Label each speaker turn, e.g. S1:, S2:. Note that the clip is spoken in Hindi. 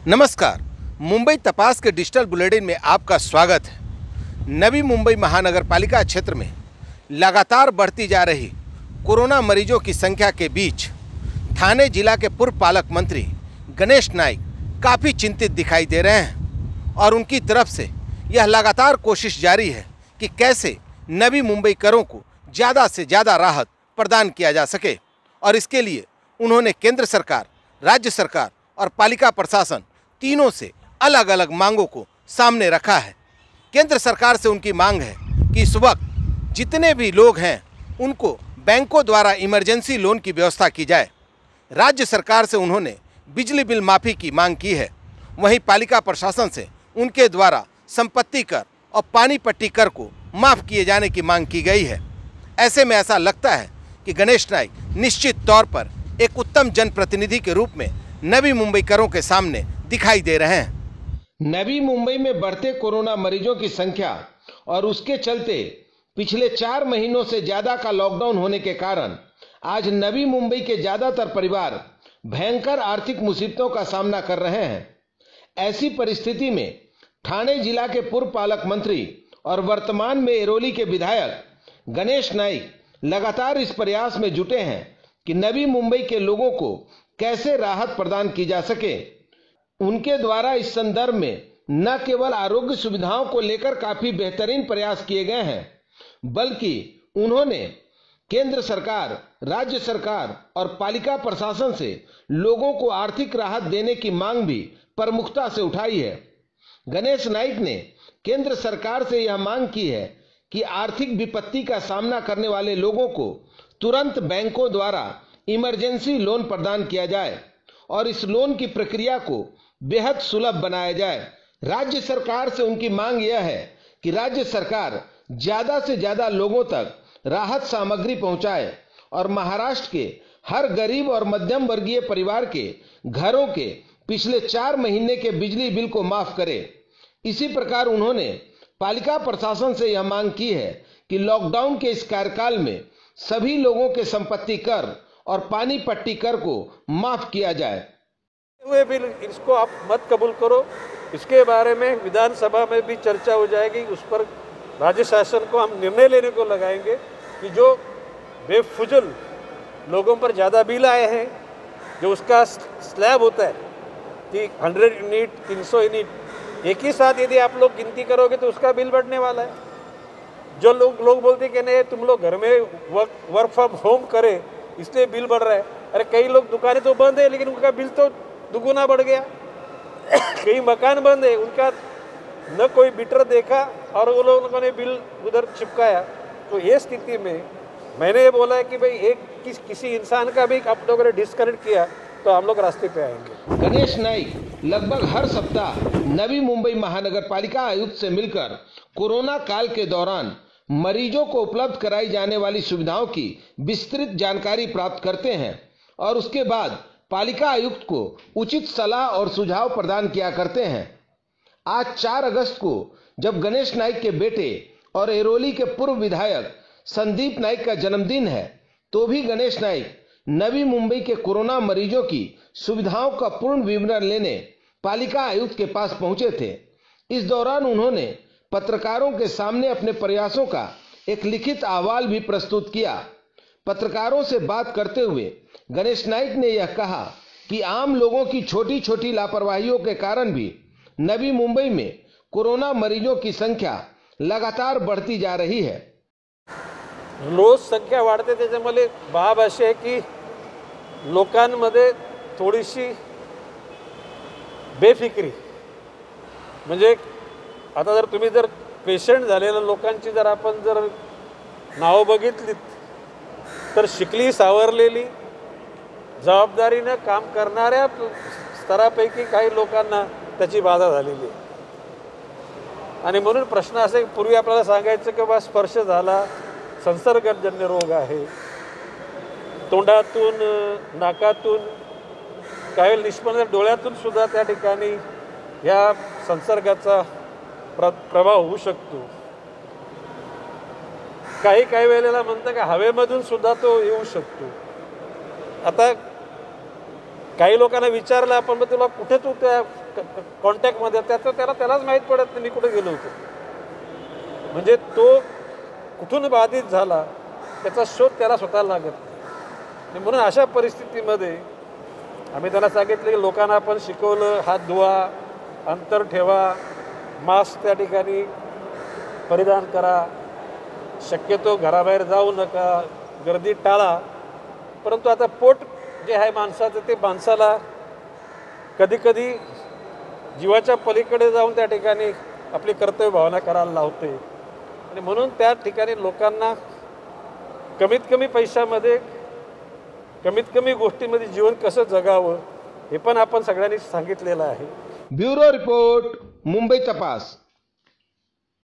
S1: नमस्कार। मुंबई तपास के डिजिटल बुलेटिन में आपका स्वागत है। नवी मुंबई महानगर पालिका क्षेत्र में लगातार बढ़ती जा रही कोरोना मरीजों की संख्या के बीच ठाणे जिला के पूर्व पालक मंत्री गणेश नाइक काफ़ी चिंतित दिखाई दे रहे हैं और उनकी तरफ से यह लगातार कोशिश जारी है कि कैसे नवी मुंबईकरों को ज़्यादा से ज़्यादा राहत प्रदान किया जा सके। और इसके लिए उन्होंने केंद्र सरकार, राज्य सरकार और पालिका प्रशासन तीनों से अलग अलग मांगों को सामने रखा है। केंद्र सरकार से उनकी मांग है कि इस वक्त जितने भी लोग हैं उनको बैंकों द्वारा इमरजेंसी लोन की व्यवस्था की जाए। राज्य सरकार से उन्होंने बिजली बिल माफ़ी की मांग की है। वहीं पालिका प्रशासन से उनके द्वारा संपत्ति कर और पानी पट्टी कर को माफ़ किए जाने की मांग की गई है। ऐसे में ऐसा लगता है कि गणेश नाइक निश्चित तौर पर एक उत्तम जनप्रतिनिधि के रूप में नवी मुंबईकरों के सामने दिखाई दे रहे हैं। नवी मुंबई में बढ़ते कोरोना मरीजों की संख्या और उसके चलते पिछले 4 महीनों से ज्यादा का लॉकडाउन होने के कारण आज नवी मुंबई के ज्यादातर परिवार भयंकर आर्थिक मुसीबतों का सामना कर रहे हैं। ऐसी परिस्थिति में ठाणे जिला के पूर्व पालक मंत्री और वर्तमान में एरोली के विधायक गणेश नाइक लगातार इस प्रयास में जुटे हैं कि नवी मुंबई के लोगों को कैसे राहत प्रदान की जा सके। उनके द्वारा इस संदर्भ में न केवल आरोग्य सुविधाओं को लेकर काफी बेहतरीन प्रयास किए गए हैं, बल्कि उन्होंने केंद्र सरकार, राज्य सरकार और पालिका प्रशासन से लोगों को आर्थिक राहत देने की मांग भी प्रमुखता से उठाई है। गणेश नाइक ने केंद्र सरकार से यह मांग की है कि आर्थिक विपत्ति का सामना करने वाले लोगों को तुरंत बैंकों द्वारा इमरजेंसी लोन प्रदान किया जाए और इस लोन की प्रक्रिया को बेहद सुलभ बनाया जाए। राज्य सरकार से उनकी मांग यह है कि राज्य सरकार ज्यादा से ज्यादा लोगों तक राहत सामग्री पहुंचाए और महाराष्ट्र के हर गरीब और मध्यम वर्गीय परिवार के घरों के पिछले 4 महीने के बिजली बिल को माफ करे। इसी प्रकार उन्होंने पालिका प्रशासन से यह मांग की है कि लॉकडाउन के इस कार्यकाल में सभी लोगों के संपत्ति कर और पानी पट्टी कर को माफ किया जाए।
S2: हुए बिल इसको आप मत कबूल करो, इसके बारे में विधानसभा में भी चर्चा हो जाएगी। उस पर राज्य शासन को हम निर्णय लेने को लगाएंगे कि जो बेफुजल लोगों पर ज़्यादा बिल आए हैं, जो उसका स्लैब होता है कि 100 यूनिट 300 यूनिट एक ही साथ यदि आप लोग गिनती करोगे तो उसका बिल बढ़ने वाला है। जो लोग बोलते कि नहीं तुम लोग घर में वर्क फ्रॉम होम करे इसलिए बिल बढ़ रहा है। अरे कई लोग दुकानें तो बंद है लेकिन उनका बिल तो दुगुना बढ़ गया। कई मकान बंद है, उनका न कोई मीटर देखा और वो लोगों ने बिल उधर चिपकाया। तो ये स्थिति में मैंने ये बोला है कि भाई किसी इंसान का भी आप लोगों ने डिस्कनेक्ट किया तो हम लोग रास्ते पे आएंगे।
S1: गणेश नाइक लगभग हर सप्ताह नवी मुंबई महानगर पालिका आयुक्त से मिलकर कोरोना काल के दौरान मरीजों को उपलब्ध कराई जाने वाली सुविधाओं की विस्तृत जानकारी प्राप्त करते हैं और उसके बाद पालिका आयुक्त को उचित सलाह और सुझाव प्रदान किया करते हैं। आज 4 अगस्त को जब गणेश नाइक के बेटे और एरोली के पूर्व विधायक संदीप नाइक का जन्मदिन है, तो भी गणेश नाइक नवी मुंबई के कोरोना मरीजों की सुविधाओं का पूर्ण विवरण लेने पालिका आयुक्त के पास पहुंचे थे। इस दौरान उन्होंने पत्रकारों के सामने अपने प्रयासों का एक लिखित अहवाल भी प्रस्तुत किया। पत्रकारों से बात करते हुए गणेश नाइक ने यह कहा कि आम लोगों की छोटी छोटी लापरवाहियों के कारण भी नवी मुंबई में कोरोना मरीजों की संख्या लगातार बढ़ती जा रही है।
S2: रोज संख्या वाढते, त्याच्यामुळे बाब अशी आहे की लोकांमध्ये थोडीशी बेफिक्री, म्हणजे आता जर तुम्ही जर पेशंट झालेल्या लोकांची जर आपण जर नाव बघितलीत तर शिकली सावरलेली जबाबदारीने काम करणाऱ्या स्तरापैकी काही लोकांना त्याची बाधा झालेली आहे। आणि म्हणून प्रश्न असे पूर्वी आपल्याला सांगायचं की बा स्पर्श झाला संसर्गजन्य रोग आहे, तोंडातून नाकातून काही निष्पन्न डोळ्यातून सुद्धा त्या ठिकाणी या संसर्गाचा प्रभाव होऊ शकतो। काही वेळेला म्हणतात की हवेमधून सुद्धा तो येऊ शकतो। आता काही लोकांना विचारलं आपण, मग तुला कुठे तू त्या कॉन्टॅक्टमध्ये त्याचं त्यालाच माहीत पडत नाही मी कुठे गेलो होतो. म्हणजे तो कुठून बाधित झाला त्याचा शोध त्याला स्वतःला लागत नाही. आणि म्हणून अशा परिस्थितीमध्ये आम्ही त्याला सांगितलं की लोकांना आपण शिकवलं, हात धुवा, अंतर ठेवा, मास्क त्या ठिकाणी परिधान करा, शक्यतो घराबाहेर जाऊ नका, गर्दी टाळा. परंतु आता पोट जे आहे माणसाचं ते माणसाला कधीकधी जीवाच्या पलीकडे जाऊन त्या ठिकाणी आपली कर्तव्य भावना करायला लावते. आणि म्हणून त्या ठिकाणी लोकांना कमीत कमी पैशामध्ये कमीत कमी गोष्टीमध्ये जीवन कसं जगावं हे पण आपण सगळ्यांनी सांगितलेलं आहे.
S1: ब्युरो रिपोर्ट, मुंबई तपास.